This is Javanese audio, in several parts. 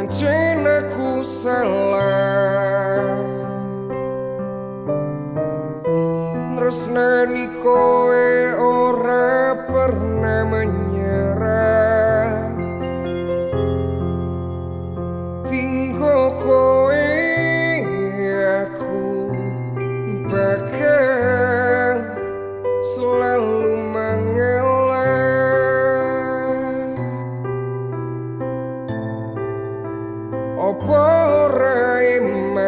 pancen aku salah tresnani kowe ora pernah menyerah tinggo kowe aku bakal selalu mengalah opo ora emang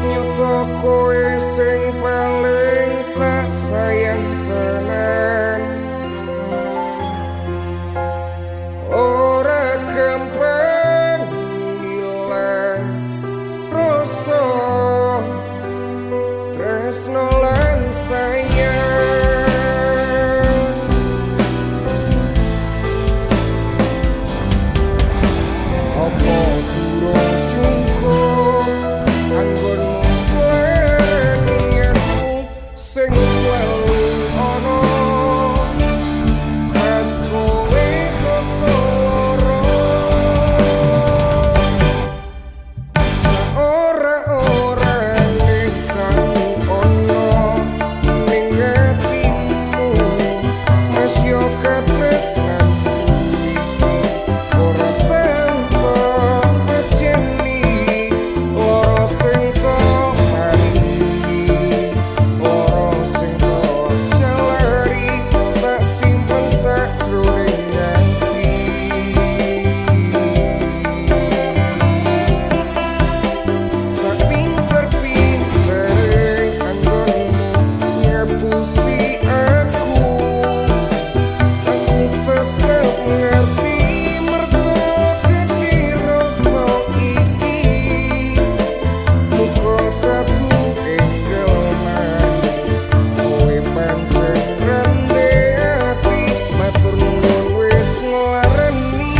nyoto kowe sing paling tak sayang tenan ora gampang ilang rasa tresno lan sayang opo durung cukup anggonmu leni aku sing selalu ono pas kowe kosoro seora-orane kang ono ning atimu masih katresnanku iki ora tanpa paceni loro sing kok paringi loro sing kok jalari tak simpen sajroning ati sak pinter-pintere anggonmu ngepusi aku tetep ngerti mergo gede rasa iki muga tabu enggal mari kowe pancen rende ati matur nuwun wis nglareni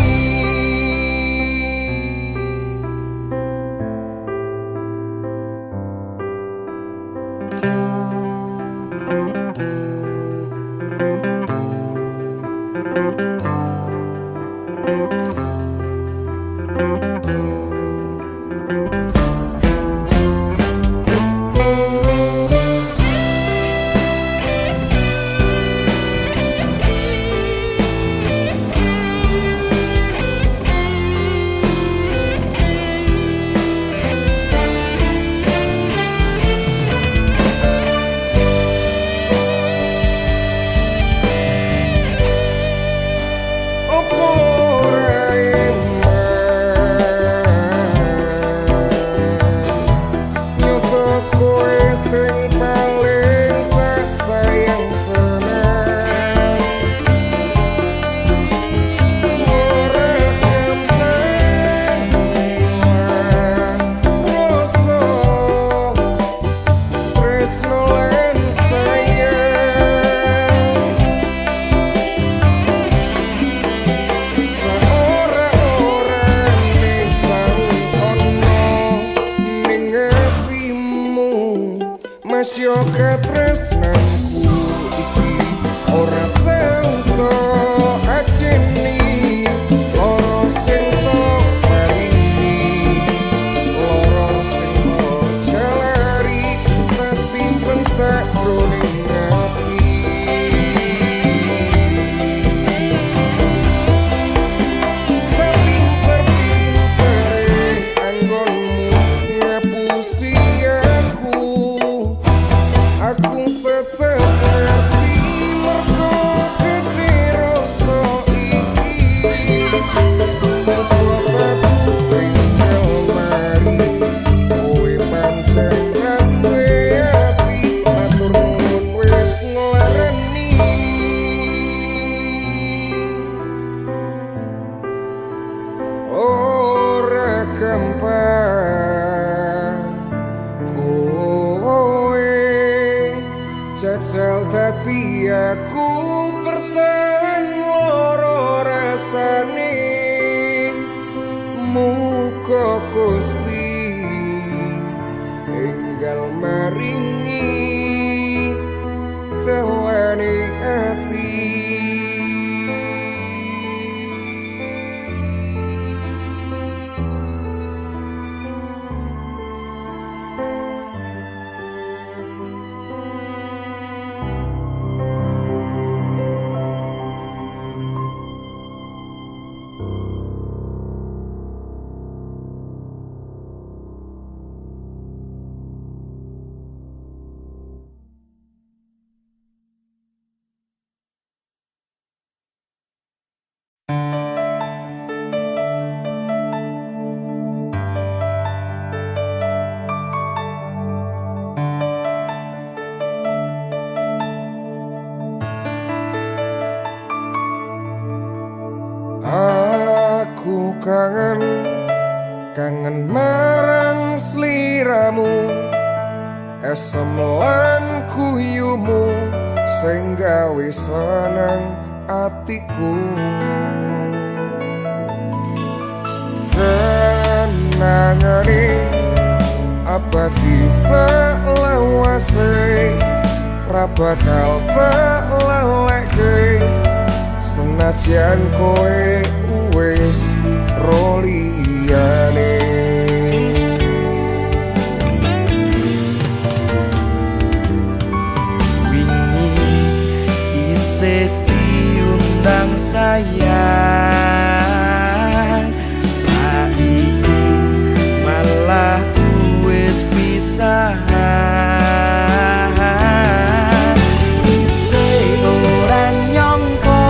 opo ora emang nyoto kowe sing paling tak sayang tenan ora gampang ilang rasa tresno lan sayang seora-orane kang ono ning atimu masih katresnanku iki ora tanpa ajeni loro sing tok paringi loro sing tok jalari tak simpen sajroning ati sepinter-pintere anggonmu ngepusi aku tetep ngerti mergo gede rasa iki muga tabu enggal mari kowe pancen rende ati matur nuwun wis nglareni ora gampang kowe jajal dadi aku bertahan loro rasane muga Gusti enggal maringi telane ati kangen kangen marang sliramu esem lan kuyumu sing gawe seneng atiku kenangane abadi selawase ra bakal tak leleke senajan kowe wis roliyane wingi isih diundang sayang saiki malah wis pisahan isih ora nyangka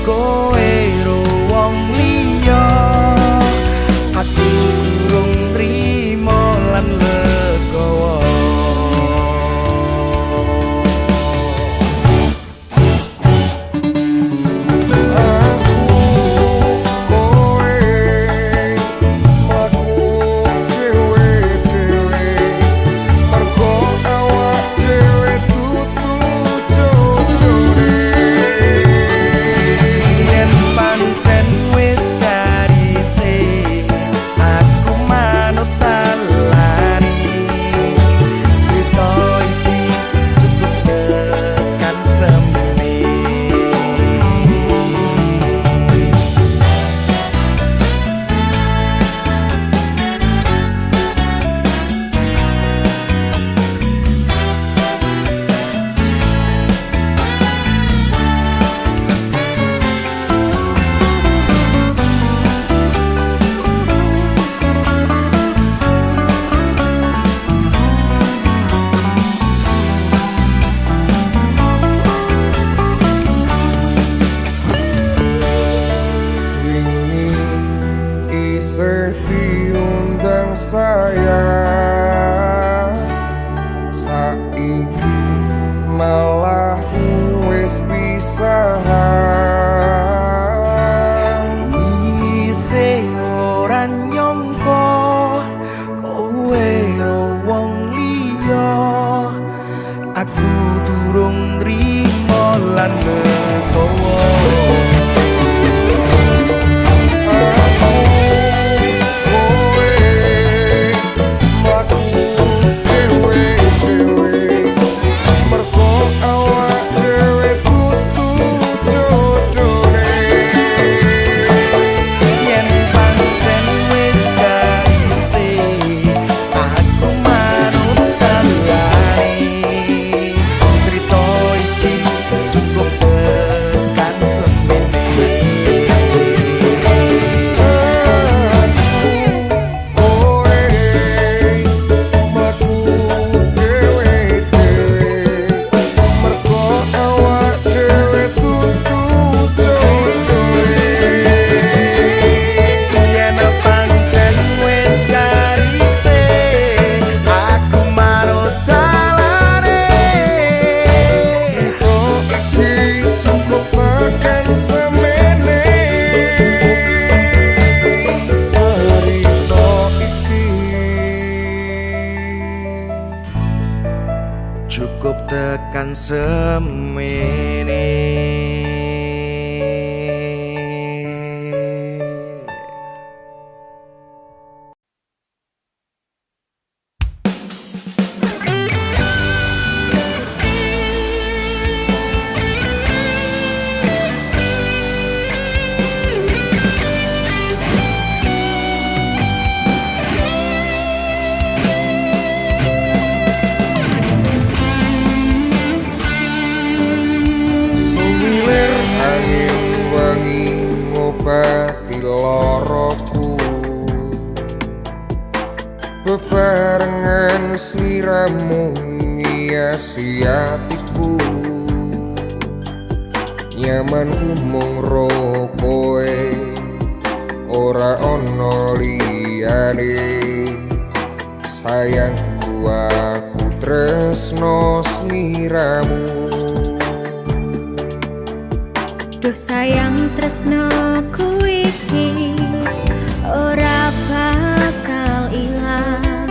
kowe ro wong liya aku durung nrimo lan legowo diundang sayang saiki malah wis pisahan isih ora nyangka kowe ro wong liya aku durung nrimo lan legowo cukup tekan semene. Ngobati loroku bebarengan sliramu ngiasi hatiku nyamanku mung ro kowe ora ono liyane sayangku aku tresno sliramu. Duh sayang tresno ku iki ora bakal ilang.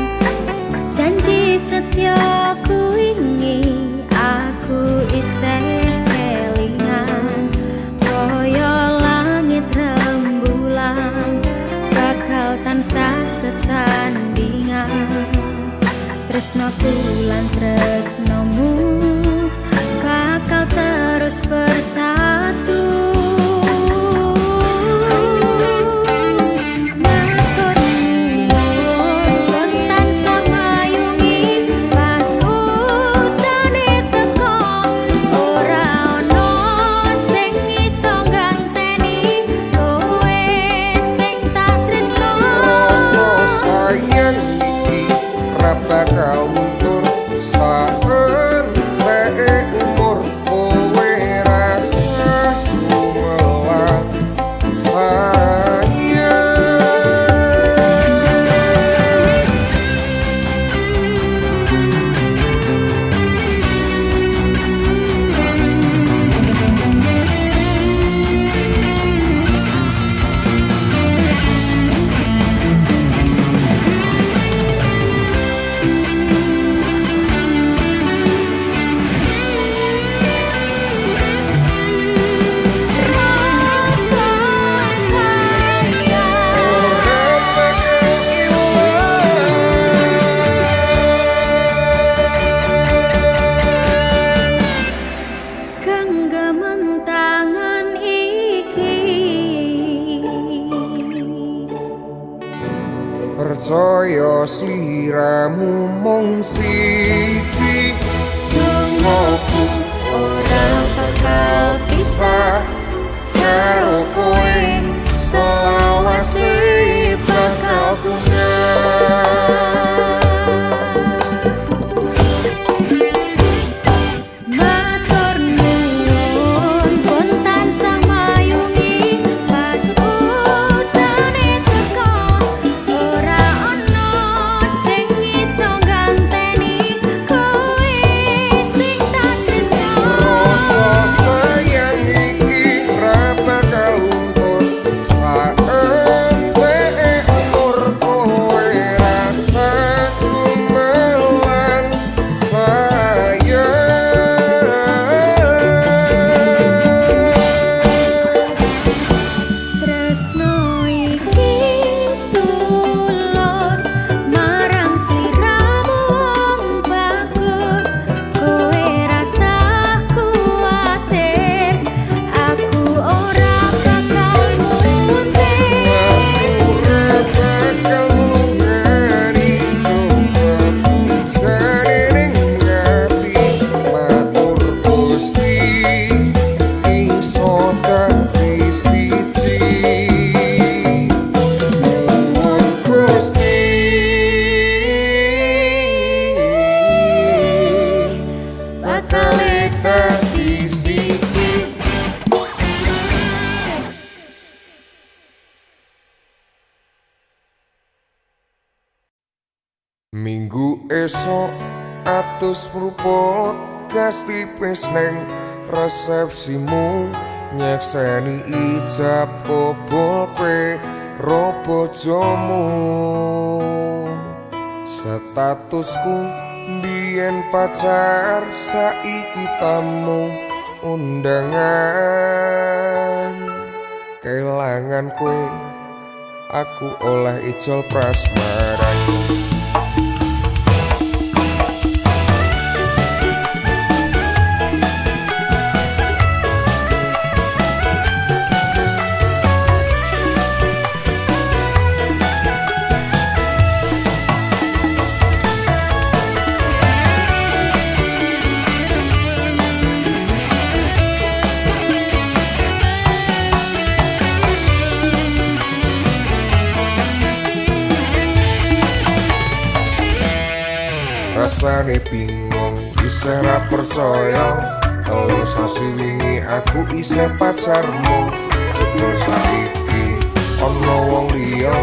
Janji setiaku ini aku isih kelingan. Koyo langit rembulan bakal tansah sesandingan. Tresnoku lan tresnomu bakal terus bersatu. Bakal luntur saentek umur kowe rasa sumelang percaya sliramu mung siji. Dongoku ora bakal pisah karo kowe, selawase bakal bunga. Matur nuwun pun tansah mayungi pas utane teko. Ora ono sing iso ganteni kowe sing tak tresno. Rasa sayang iki ora bakal luntur saentek umur kowe rasa sumelang Tresno iki tulus marang sliramu wong bagus. Kowe rasa kuwatir aku ora bakal muntir. ora bakal lungani doaku saring ati. Matur Gusti iso dadi siji. Nuwun Gusti bakal dadi siji. Minggu esok atus pruput gas tipis neng resepsimu, nyekseni ijab kabul kowe ro bojomu. Statusku biyen pacar, saiki tamu undangan. Kelangan kowe aku oleh ijol prasmaran. Rasane bingung, isih ra percaya. Telu sasi wingi aku isih pacarmu. Jebul saiki ana wong liya,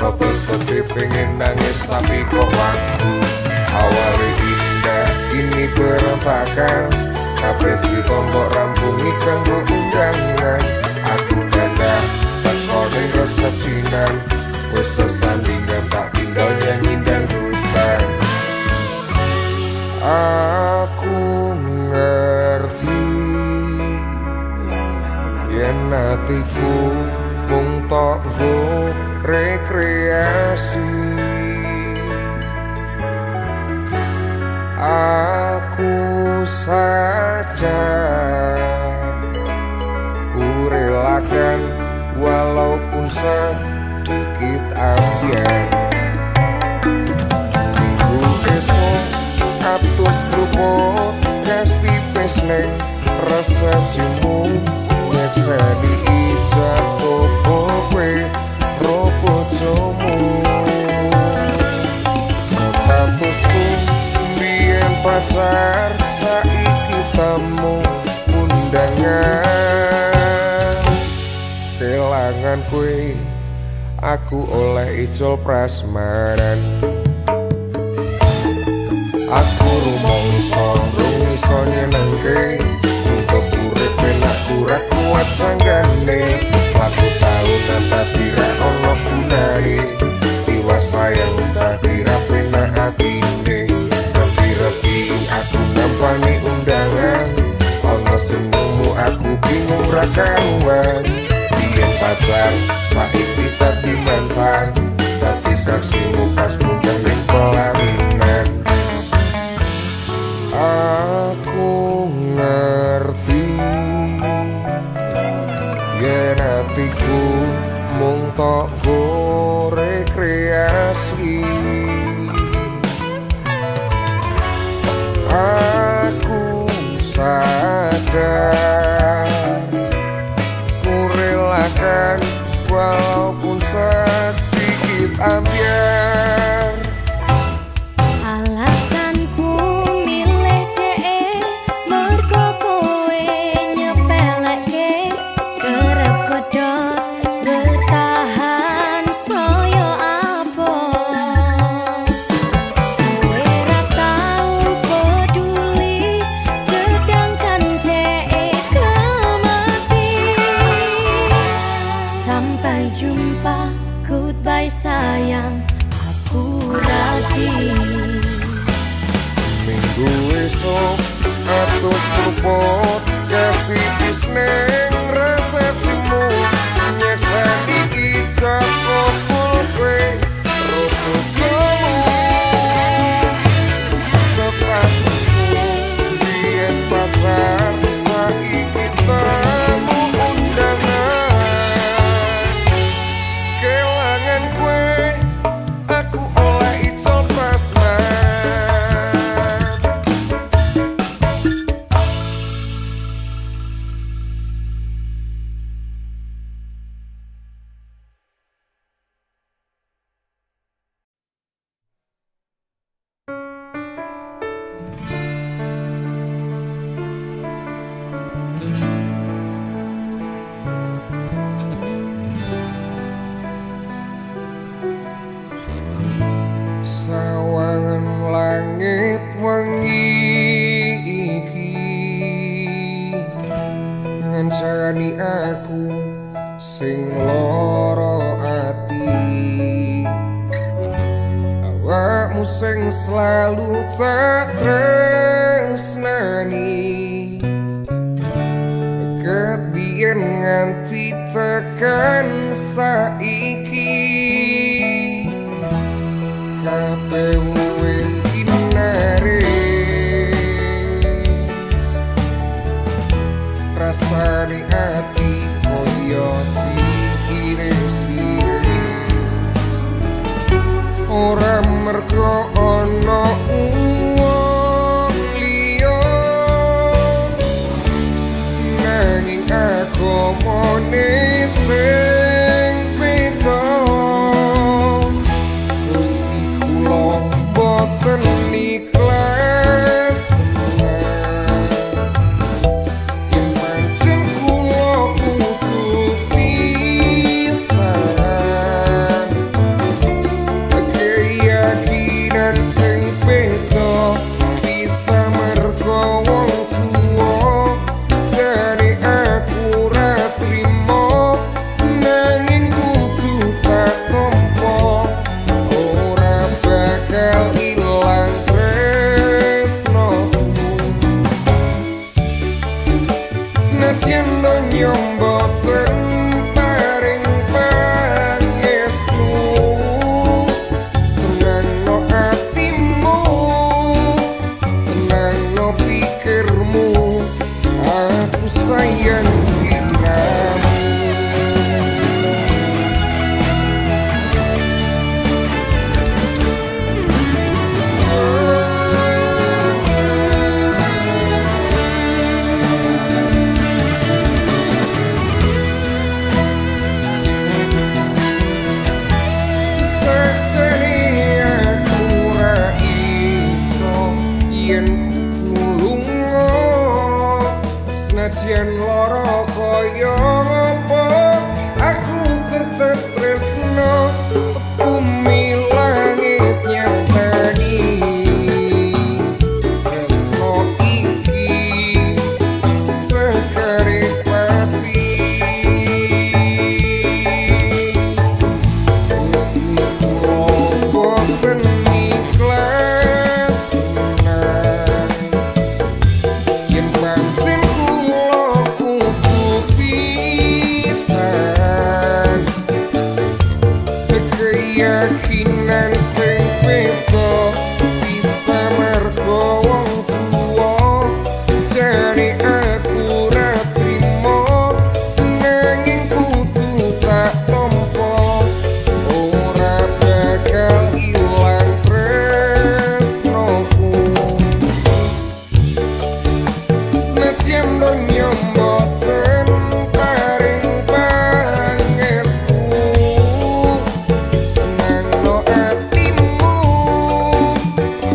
rada sedih pengen nangis tapi kok wagu. Awale indah ini berantakan, kabeh cerita mbok rampungi kanggo undangan. Aku dadak teko ning resepsinan, atiku mung tok nggo rekreasi. Aku sadar ku relakan walaupun sedikit ambiar. Minggu esok atus rupo kasih pesneng resepsimu nyekseni ijab kowe ropo jomu. Statusku biyen pacar saiki tamu undangan. Kelangan kowe aku oleh ijol prasmanan. Aku rumangsa iso nyenengke untuk urip enak ora kuat sanggane. Aku tau tapi ra ono gunane. Tiwas sayang tapi ra penak atine. Repi-repi aku ngampani undangan. Ono jenengmu aku bingung ra karuan. Biyen pacar saiki dadi mantan. Dadi saksimu pas munggah ning pelaminan. Aku ngerti yen atiku mung tok go rekreasi. Aku sadar ku relakan walaupun sedikit ambiar. Alasanku milih dhek mergo kowe nyepelekke kerep padha bertahan saya apa. Kowe ra tau peduli sedangkan dhek kemati. Sampai jumpa, goodbye sayang, aku rapi. Minggu esok atus rupot kasih pisneng resepsimu nyekseni ijab kowe ropo jomu. Statusku biyen pacar saiki tamu undangan. Kelangan kowe aku oleh ijol prasmanan. Sawangan langit wengi iki ngancani aku sing lara ati. Awakmu sing selalu tak tresnani ket biyen nganti tekan saiki. Kabeh wis kinaris rasane ati koyo diiris-iris. Ora mergo ono wong liya nanging agamane sing beda. Senajan lara kaya apa aku tetep tresno bumi langit nyaksani tresno iki sekare pati Gusti kula boten ikhlas yen pancen kula kudu pisan keyakinan sing beda bisa mergo wong tuwa jane aku ra trimo nanging kudu tak tampa ora bakal ilang tresnoku senajan donya mboten paring pangestu tenangno atimu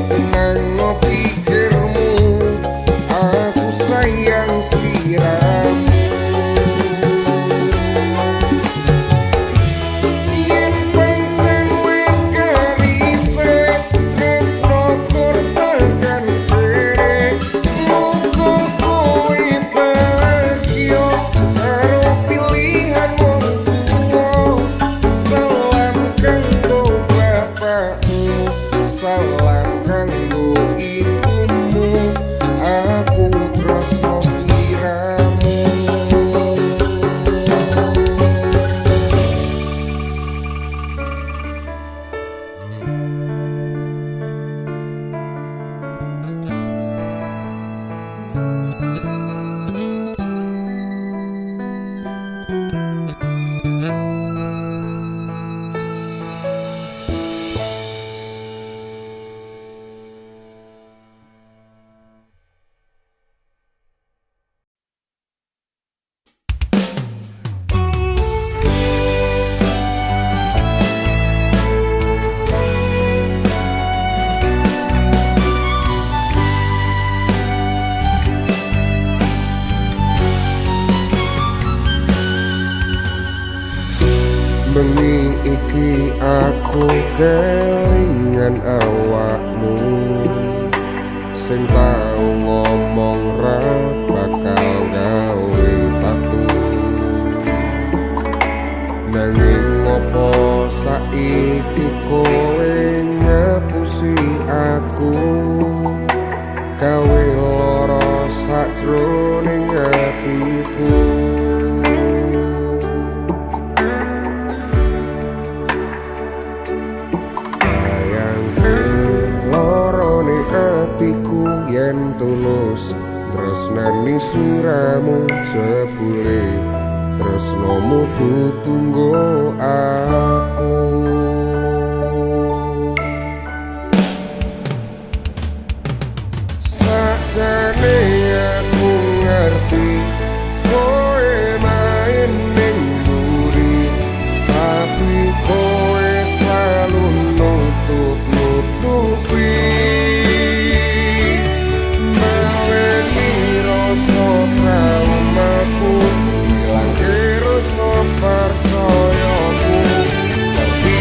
tenangno pikirmu aku sayang sliramu yen pancen wis karise tresno kur tekan kene muga kowe bahagia karo pilihan wong tuwa salam kanggo bapakmu salam kanggo ibumu aku tresno sliramu bengi iki aku kelingan awakmu sing tau ngomong ra bakal gawe tatu nanging ngopo saiki kowe ngepusi aku gawe lara sajroning atiku atiku yen tulus tresnani sliramu jebule tresnomu tutunggo aku sajane aku ngerti kowe main ning mburi tapi kowe selalu nutupi traumaku hilangke rasa percayaku tapi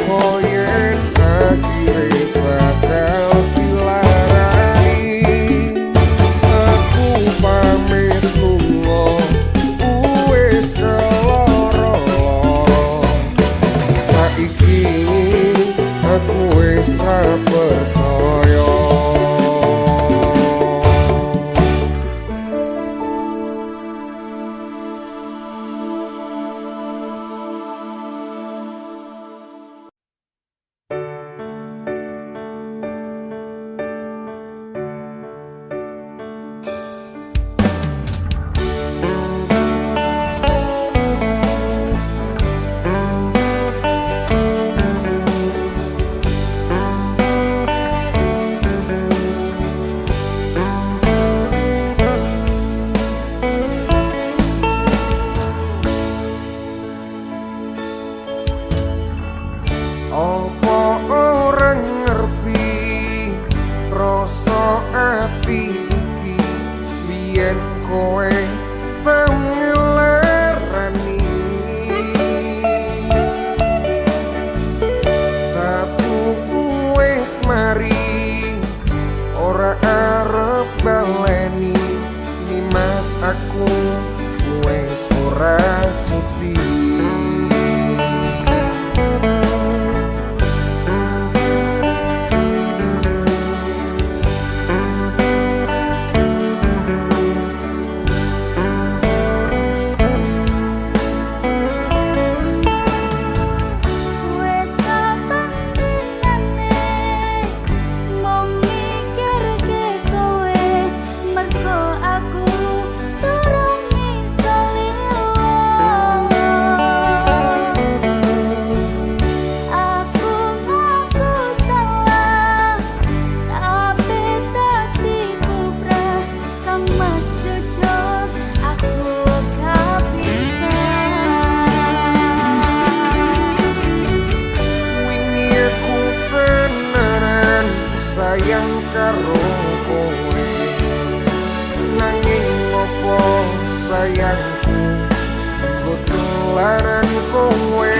Koyen akhire bakal dilarani. Aku pamit lunga wis keloro-loro. Saiki aku wis ra percaya. Apa orang ngerti rasa ati iki biyen kowe tau ngelarani. Tapi wis mari ora arep baleni Nimas aku wis ora sudi. Sayang karo kowe nanging ngopo sayangku ketularan kowe.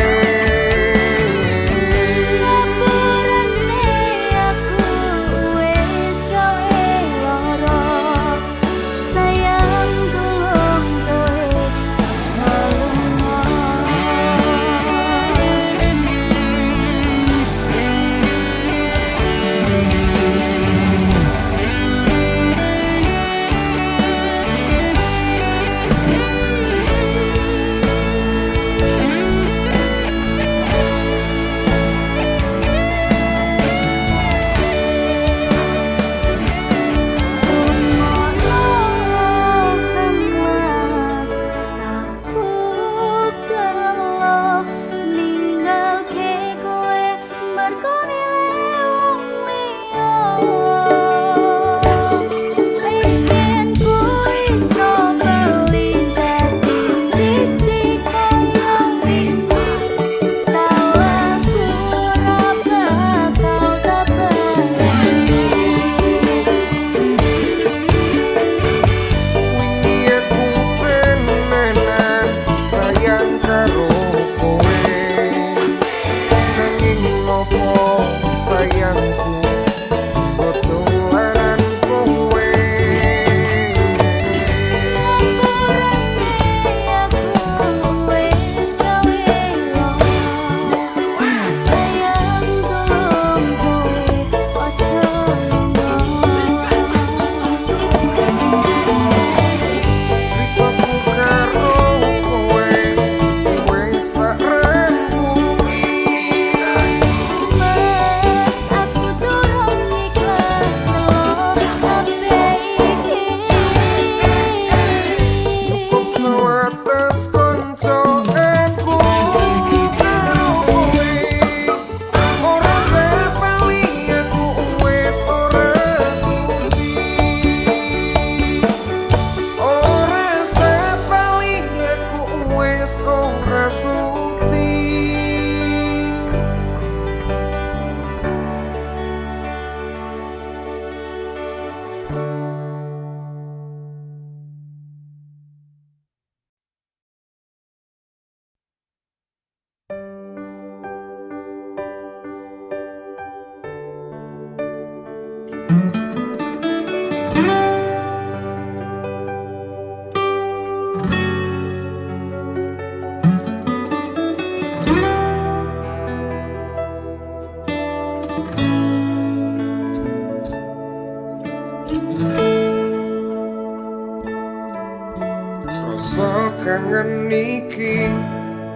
Rasa kangen iki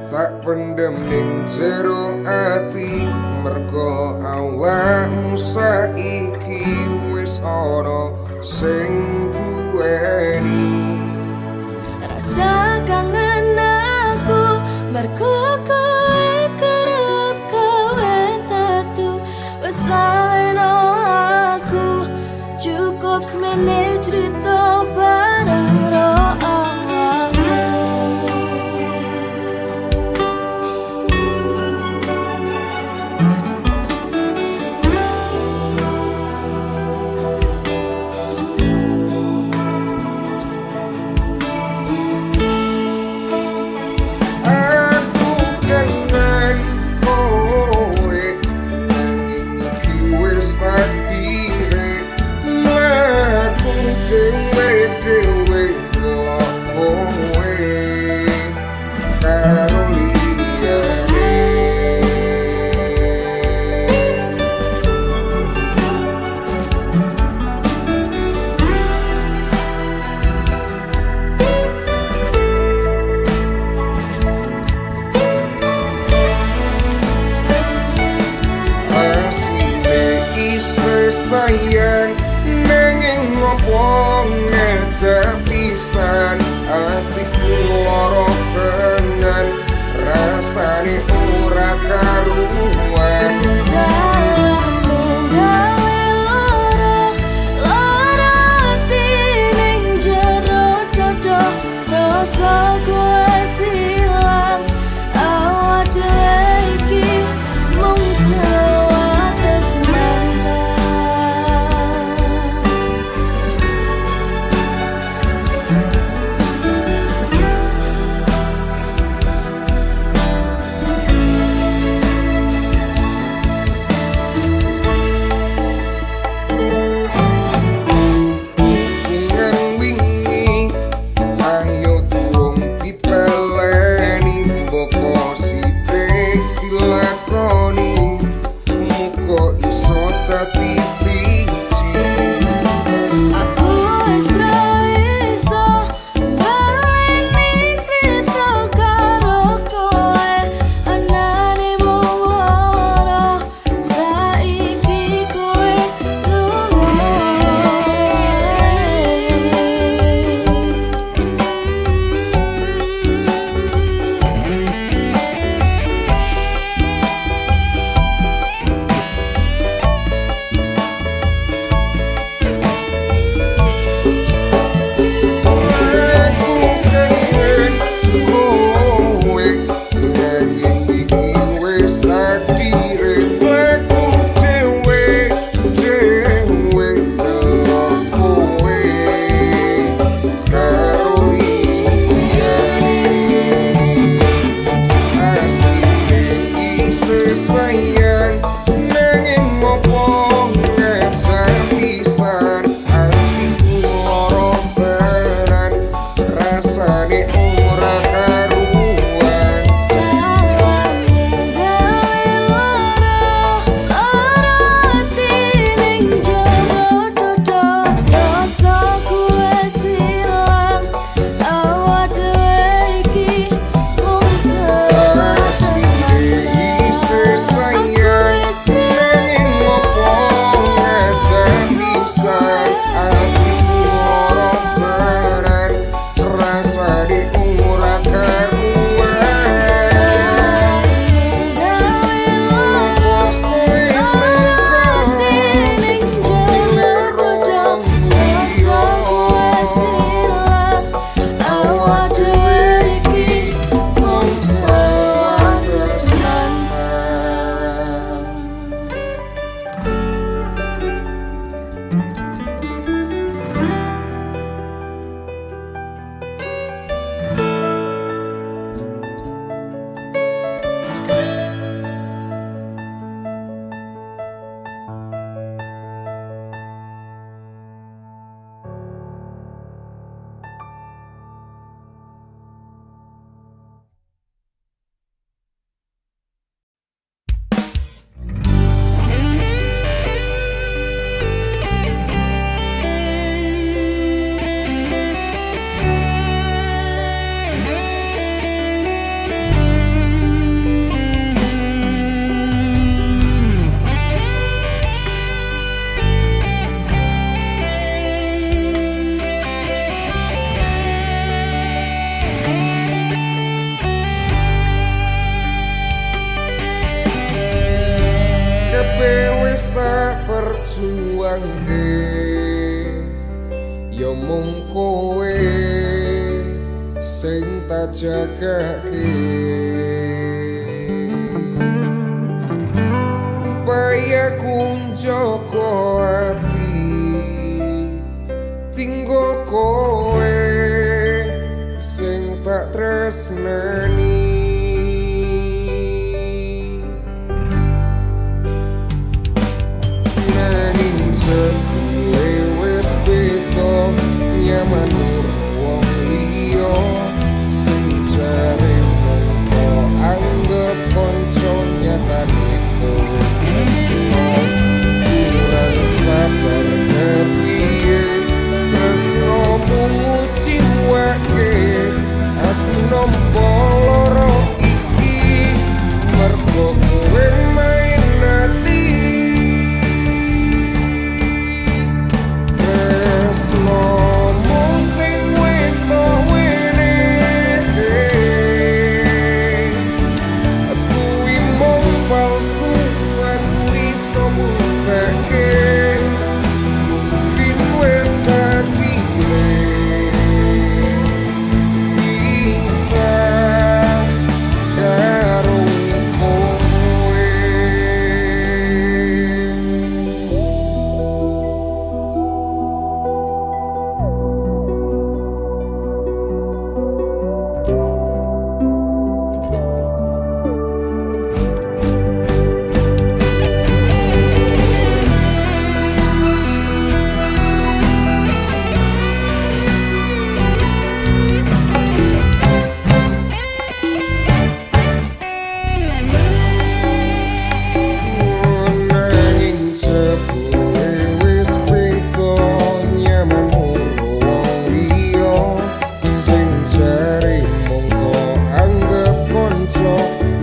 tak pendem ning jero ati, mergo awakmu saiki wis ana sing duweni. Rasa kangen aku mergo kowe kerep kowe tatu wis laleno aku, cukup semene cerita bareng ro awakmu. Aku kangen kowe nanging iki wis takdire, mlaku dhewe-dhewe delok kowe karo liyane. Asline isih sayang nanging ngopo ngejak pisan, atiku lara tenan rasane ora karuan. Salahmu gawe lara ati ning jero dodo, rasa kowe silang awak dhewe iki mung sewates mantan. Hubungan wingi ayo durung dipeleni, mboko sithik dilakoni, muga iso dadi siji. Aku wis ra iso baleni crita karo kowe, anane mung lara saiki kowe lunga. Aku kangen kowe nanging iki wis takdire, mlaku dhewe-dhewe delok kowe karo liyane. Asline isih sayang nanging ngopo ngejak pisan, atiku lara tenan rasane ora karuan. Salahmu gawe lara ati ning jero dodo, rasa kowe silang awak dhewe iki mung sewates Asline mantan. isih sayang wis tak perjuangke, ya mung kowe sing tak jagake. Upayaku njogo ati tinggo kowe sing tak tresnani. Nanging sebule wis beda nyaman wong liya sing jare mengko anggap kanca nyatane kowe tresno kurang sabar kepiye tresnomu nguciwake aku nampa lara iki mergo kowe main ati. Tresnomu sing wis tak wene aku mung palsu aku iso mbukake mungkin wis tak pilih bisa karo kowe. Nanging sebule wis beda nyaman wong liya sing jare mung tok anggap kanca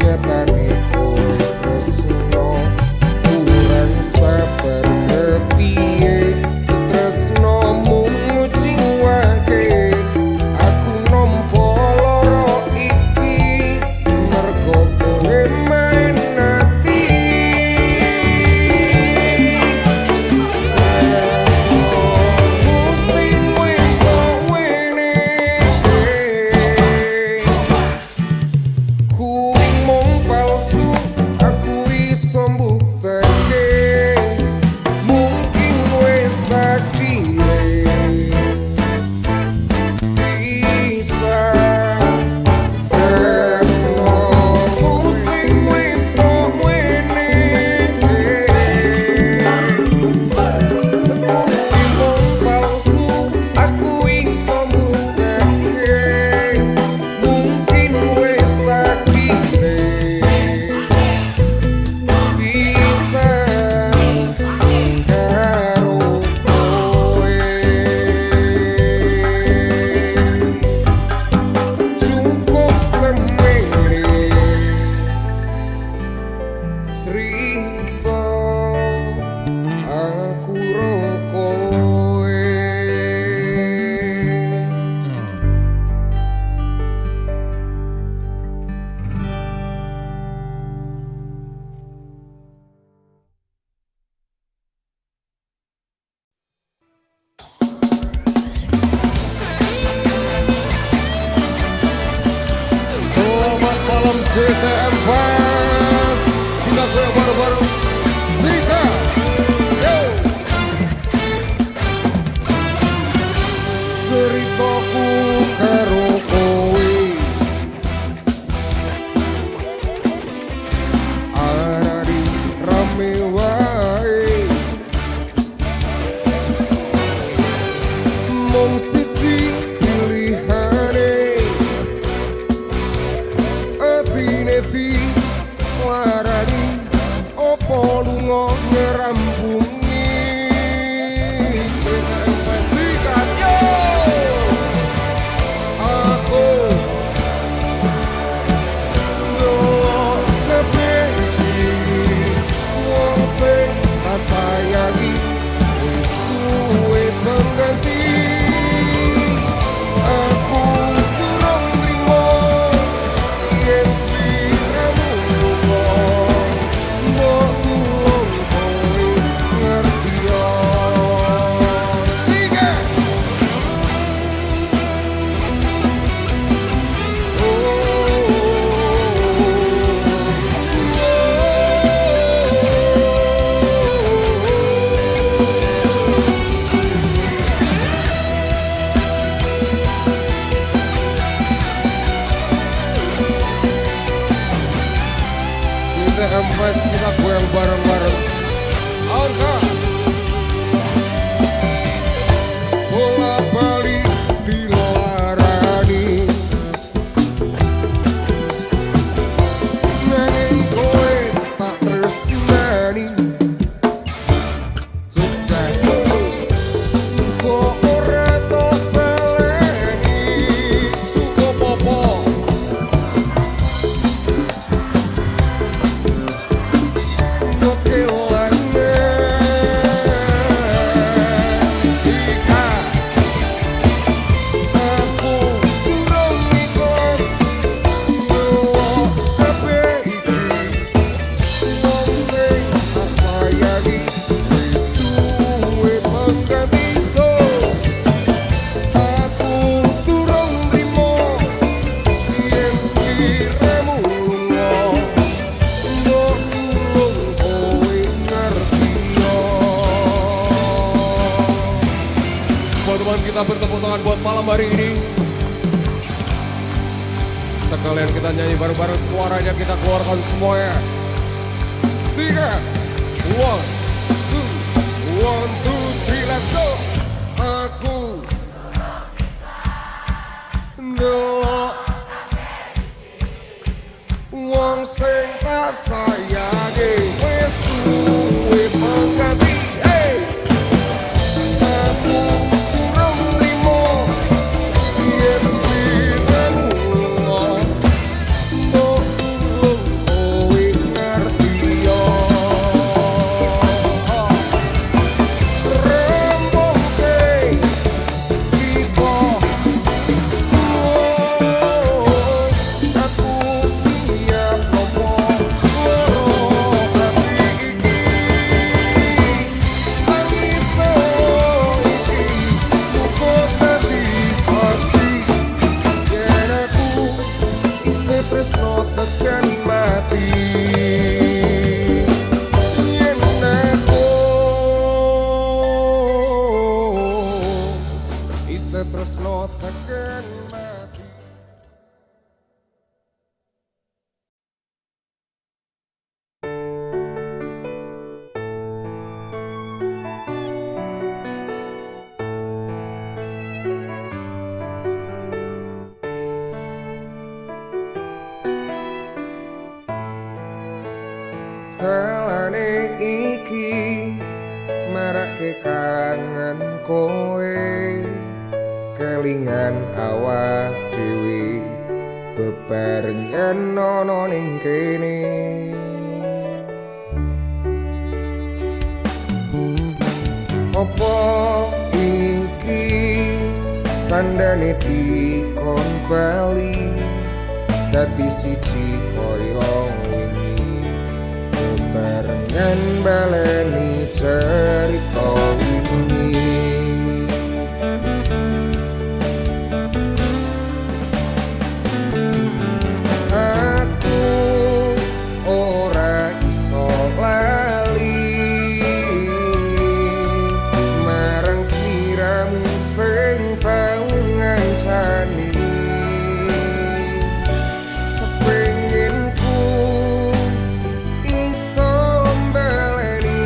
nyatane kowe tresno kurang sabar kepiye tresnomu nguciwake aku nampa lara iki mergo kowe main ati. Sing wis tak wene kuwi mung palsu aku iso mbukake mungkin wis tak pilih bisa. Tresnomu sing wis tak wene mung palsu aku iso mbukake mungkin wis tak pilih bisa karo kowe. Cukup semene cerita aku ro kowe. Selamat malam CTM Fest. Kita yang baru-baru Sika. Yo. Ceritaku karo kowe ana di rame wae mung siji pilihane atine di warani opo Yes, kita goyang bareng-bareng. Angka bola balik dilarani, nanging kowe tak tresnani. Sukses kok ora tok baleni, suko popo kok kelane sika. Aku durung ikhlas ngelok kabeh iki, wong sing tak sayangi wis duwe pengganti. So aku durung nrimo yen sliramu lunga, mbok tulung kowe ngerti yo. Teman-teman, kita bertepuk tangan buat malam hari ini. Sekalian kita nyanyi bareng-bareng, suaranya kita keluarkan semuanya. Sika, one, two, three, let's go. Aku ndelok wong sing tak sayangi wis duwe pengganti. Hey, aku durung nrimo yen sliramu lunga, mbok tulung kowe ngerti yo. Rembongke ipo, aku siap ngomong loro ati iki. Angiso iki uga dadi saksi yen aku isih tresno tekan mati. Yen aku isih tresno tekan mati. Dalane iki marake kangen kowe, kelingan awak dhewe bebarengan ana ning kene. Apa iki tandane dikon bali dadi siji kaya wingi, bebarengan baleni cerita wingi. Aku ora iso lali marang sliramu sing tau ngancani. Kepenginku iso mbaleni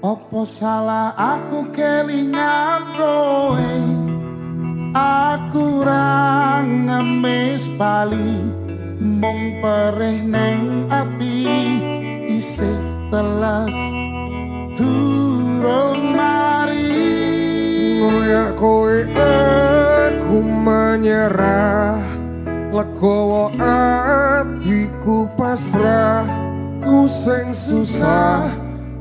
Opo salah aku kelingan kowe, aku ra ngemis bali, mung perih neng ati isih telas durung mari. Ngoyak kowe aku menyerah, legowo atiku pasrah, ku sing susah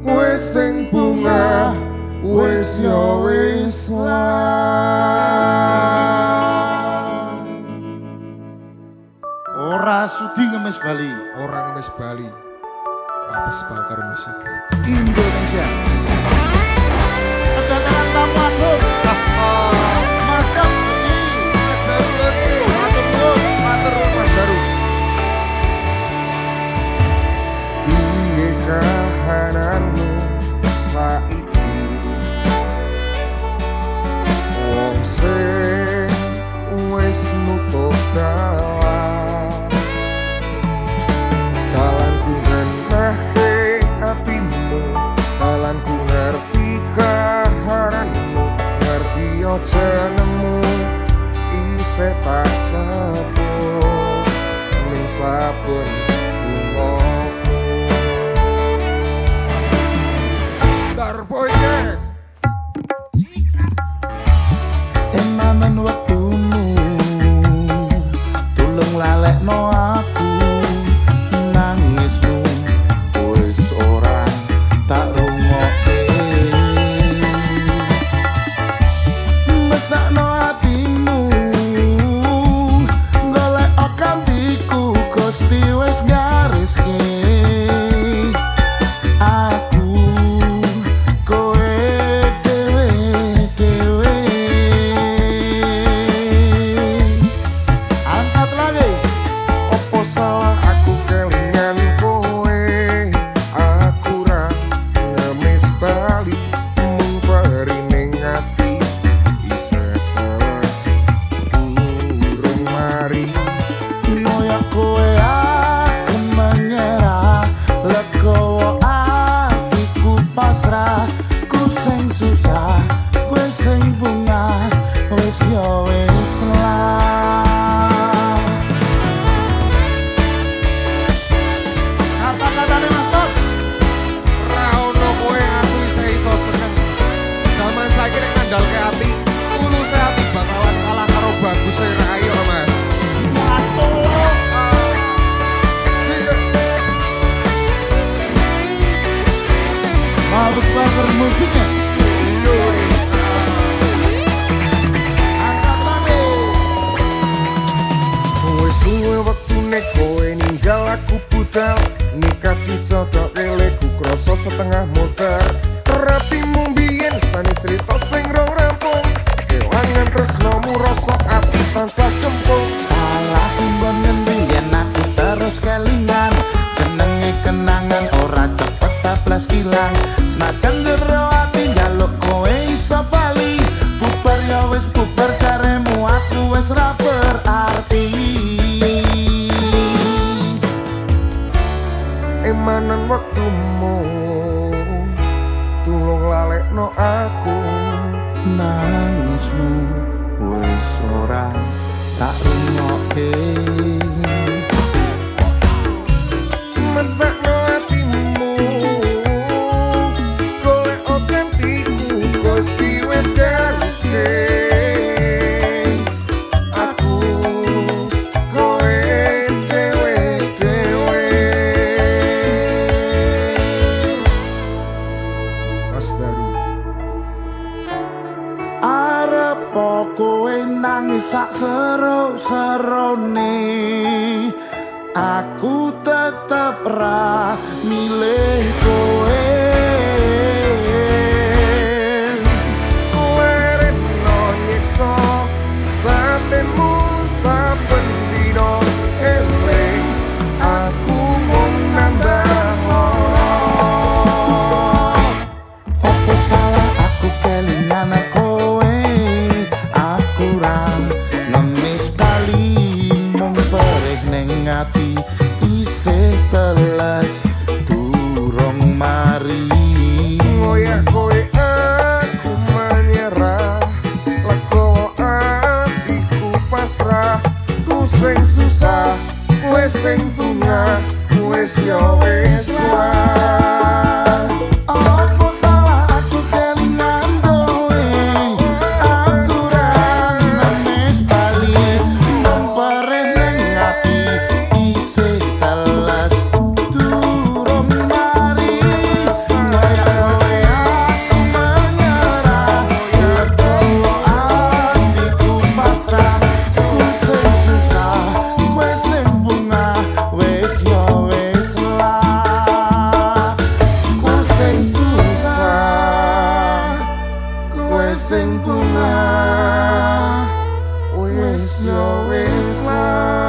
wis sing bunga wis yo wis lah. Ora sudi ngemis bali. Orang ngemis Bali apes bakar musik Indonesia. Kedatangan tamu agung Mas Daru. Mas Daru lagi matur Mas Daru. Piye kahananmu saiki, wong sing wis nutup dalan, dalanku ngenahke atimu, dalanku ngerti kahananmu, ngerti yo jenengmu isih tak sebut ning saben dungoku. Darboyeng Emanen wektumu tulung lalekno aku, nangismu wis ora tak rungokke, mesakno atimu golek kantiku, Gusti wis gariske aku kowe dewe-dewe. Angkat lagi. opo salah aku kelingan kowe, aku ra ngemis bali, mung perining ati isih teles durung mari. Ngoyak kowe aku menyerah, legowo atiku pasrah, ku sing susah kowe sing bunga wis yo wis lah. Kata-katane Mas Top. Ra ono kowe aku isih iso seneng. Zaman saiki nek ngandalke ati, tuluse ati bakalan kalah karo baguse rayo Mas. Masuk. Bagus banget musiknya. Angkat lagi. Wis suwe wektune kowe ninggal aku budal, nikah dicodok leleku krasa setengah motor. Rapimu mbiyen sane cerita sing rong rampung, kelangan tresnomu rasa ati tansah kempung. Salah nggon ngendi yen aku terus kelingan, jenenge kenangan ora cepet tablas ilang. Senajan jero ati njaluk kowe iso bali, bubar ya wis bubar jaremu aku wis ra berarti. Emanan wektumu tulung lalekno aku, Nangismu wis ora tak rungokke, mesakno atimu golek gantiku, Gusti wis gariske aku kowe dewe-dewe. Mas Daru arep kowe nangis sak sero-serone, aku tetep ra milih kowe. Lereno nyiksa batinmu saben dina, eling aku mung nambah lara. Opo salah aku kelingan kowe, aku ra ngemis bali, mung perih ning ati isih teles durung yo wis lah. Apa salah aku kelingan kowe? Aku ra nangis bali nempere ning ati isih teles durung mari. Kowe aku menyerah legowo atiku pasrah. Ku sing susah kowe sing bungah wis yo wis lah. Ku sing susah kowe sing bungah wis yo wis lah.